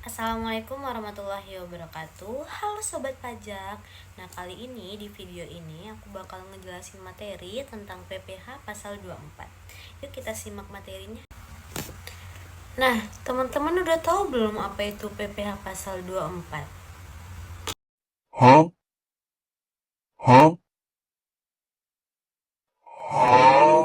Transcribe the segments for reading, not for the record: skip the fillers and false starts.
Assalamualaikum warahmatullahi wabarakatuh. Halo sobat pajak. Nah, kali ini di video ini aku bakal ngejelasin materi tentang PPh pasal 24. Yuk kita simak materinya. Nah, teman-teman udah tahu belum apa itu PPh pasal 24? Hah? Hah? Hah?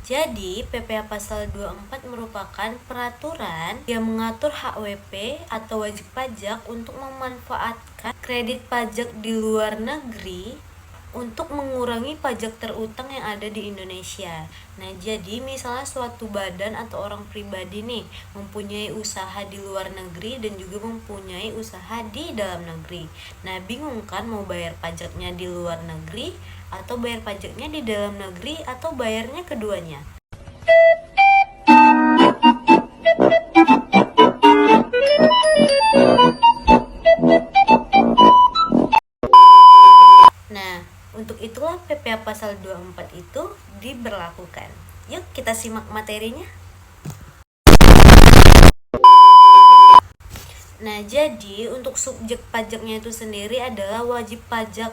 Jadi, PPh pasal 24 merupakan peraturan yang mengatur hak WP atau wajib pajak untuk memanfaatkan kredit pajak di luar negeri untuk mengurangi pajak terutang yang ada di Indonesia. Nah, jadi misalnya suatu badan atau orang pribadi nih mempunyai usaha di luar negeri dan juga mempunyai usaha di dalam negeri. Nah, bingung kan mau bayar pajaknya di luar negeri atau bayar pajaknya di dalam negeri atau bayarnya keduanya? Nah, untuk itulah PPh pasal 24 itu diberlakukan. Yuk kita simak materinya. Nah, jadi untuk subjek pajaknya itu sendiri adalah wajib pajak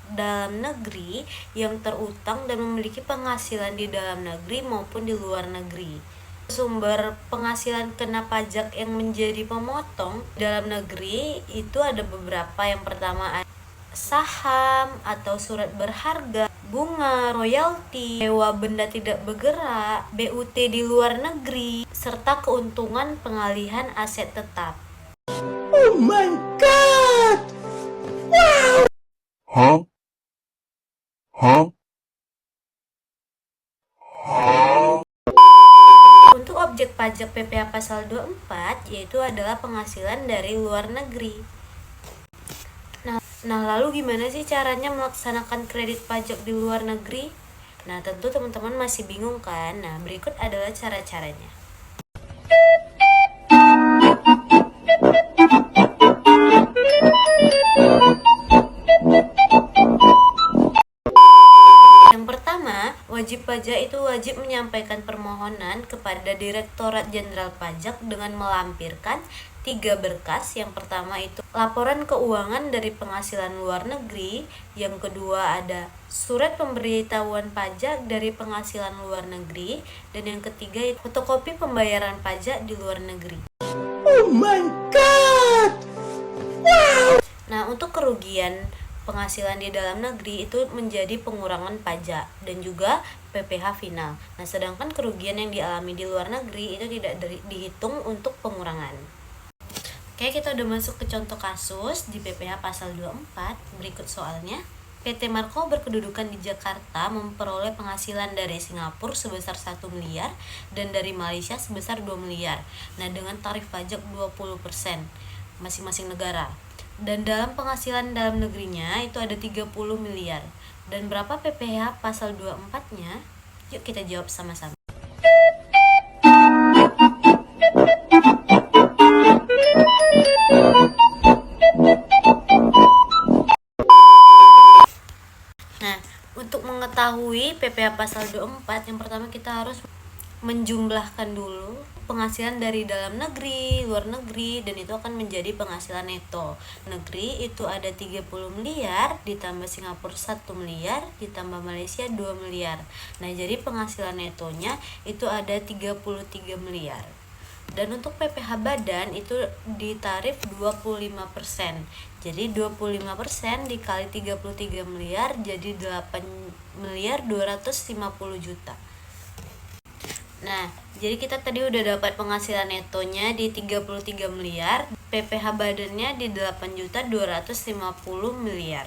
dalam negeri yang terutang dan memiliki penghasilan di dalam negeri maupun di luar negeri. Sumber penghasilan kena pajak yang menjadi pemotong dalam negeri itu ada beberapa. Yang pertama ada saham atau surat berharga, bunga, royalti, sewa benda tidak bergerak, BUT di luar negeri, serta keuntungan pengalihan aset tetap. Oh my god! Wow! Hah? Hah? Hah? Untuk objek pajak PPh pasal 24 yaitu adalah penghasilan dari luar negeri. Nah, lalu gimana sih caranya melaksanakan kredit pajak di luar negeri? Nah, tentu teman-teman masih bingung kan? Nah, berikut adalah cara-caranya. Yang pertama, wajib pajak itu wajib menyampaikan permohonan kepada Direktorat Jenderal Pajak dengan melampirkan 3 berkas. Yang pertama itu laporan keuangan dari penghasilan luar negeri, yang kedua ada surat pemberitahuan pajak dari penghasilan luar negeri, dan yang ketiga itu fotokopi pembayaran pajak di luar negeri. Oh my god! Wow! Nah, untuk kerugian penghasilan di dalam negeri itu menjadi pengurangan pajak dan juga PPh final. Nah, sedangkan kerugian yang dialami di luar negeri itu tidak dihitung untuk pengurangan. Oke, kita udah masuk ke contoh kasus di PPh pasal 24. Berikut soalnya. PT Marco berkedudukan di Jakarta memperoleh penghasilan dari Singapura sebesar 1 miliar dan dari Malaysia sebesar 2 miliar. Nah, dengan tarif pajak 20% masing-masing negara. Dan dalam penghasilan dalam negerinya itu ada 30 miliar. Dan berapa PPh pasal 24-nya? Yuk kita jawab sama-sama. Nah, untuk mengetahui PPh pasal 24, yang pertama kita harus menjumlahkan dulu penghasilan dari dalam negeri, luar negeri, dan itu akan menjadi penghasilan neto. Negeri itu ada 30 miliar, ditambah Singapura 1 miliar, ditambah Malaysia 2 miliar. Nah, jadi penghasilan netonya itu ada 33 miliar. Dan untuk PPh badan itu ditarif 25%. Jadi 25% dikali 33 miliar jadi 8 miliar 250 juta. Nah, jadi kita tadi udah dapat penghasilan netonya di 33 miliar, PPh badannya di 8.250 miliar.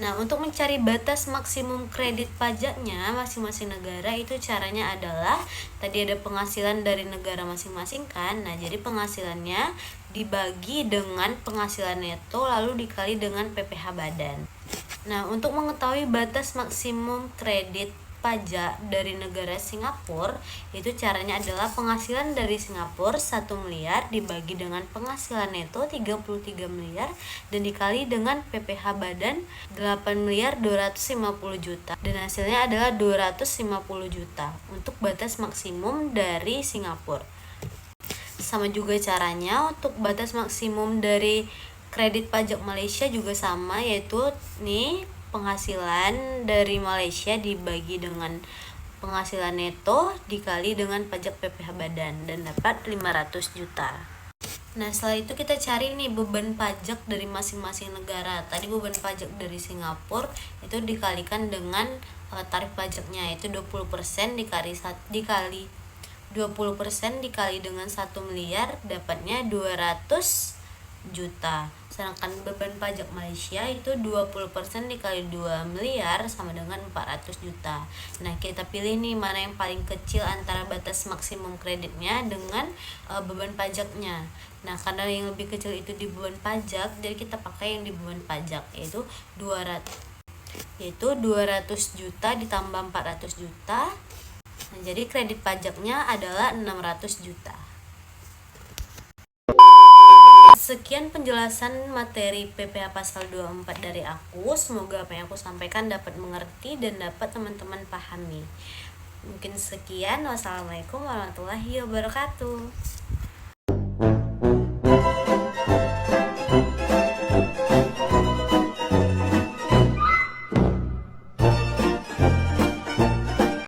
Nah, untuk mencari batas maksimum kredit pajaknya masing-masing negara itu caranya adalah tadi ada penghasilan dari negara masing-masing kan. Nah, jadi penghasilannya dibagi dengan penghasilan neto lalu dikali dengan PPh badan. Nah, untuk mengetahui batas maksimum kredit pajak dari negara Singapura, itu caranya adalah penghasilan dari Singapura 1 miliar dibagi dengan penghasilan neto 33 miliar dan dikali dengan PPh badan 8 miliar 250 juta dan hasilnya adalah 250 juta untuk batas maksimum dari Singapura. Sama juga caranya untuk batas maksimum dari kredit pajak Malaysia juga sama, yaitu nih penghasilan dari Malaysia dibagi dengan penghasilan neto dikali dengan pajak PPh badan dan dapat 500 juta. Nah, setelah itu kita cari nih beban pajak dari masing-masing negara. Tadi beban pajak dari Singapura itu dikalikan dengan tarif pajaknya, yaitu 20% dikali 20% dikali dengan 1 miliar dapatnya 200 juta. Sedangkan beban pajak Malaysia itu 20% dikali 2 miliar sama dengan 400 juta. Nah, kita pilih nih mana yang paling kecil antara batas maksimum kreditnya dengan beban pajaknya. Nah, karena yang lebih kecil itu di beban pajak, jadi kita pakai yang di beban pajak, yaitu 200 juta ditambah 400 juta. Nah, jadi kredit pajaknya adalah 600 juta. Sekian penjelasan materi PPh pasal 24 dari aku. Semoga apa yang aku sampaikan dapat mengerti dan dapat teman-teman pahami. Mungkin sekian. Wassalamualaikum warahmatullahi wabarakatuh.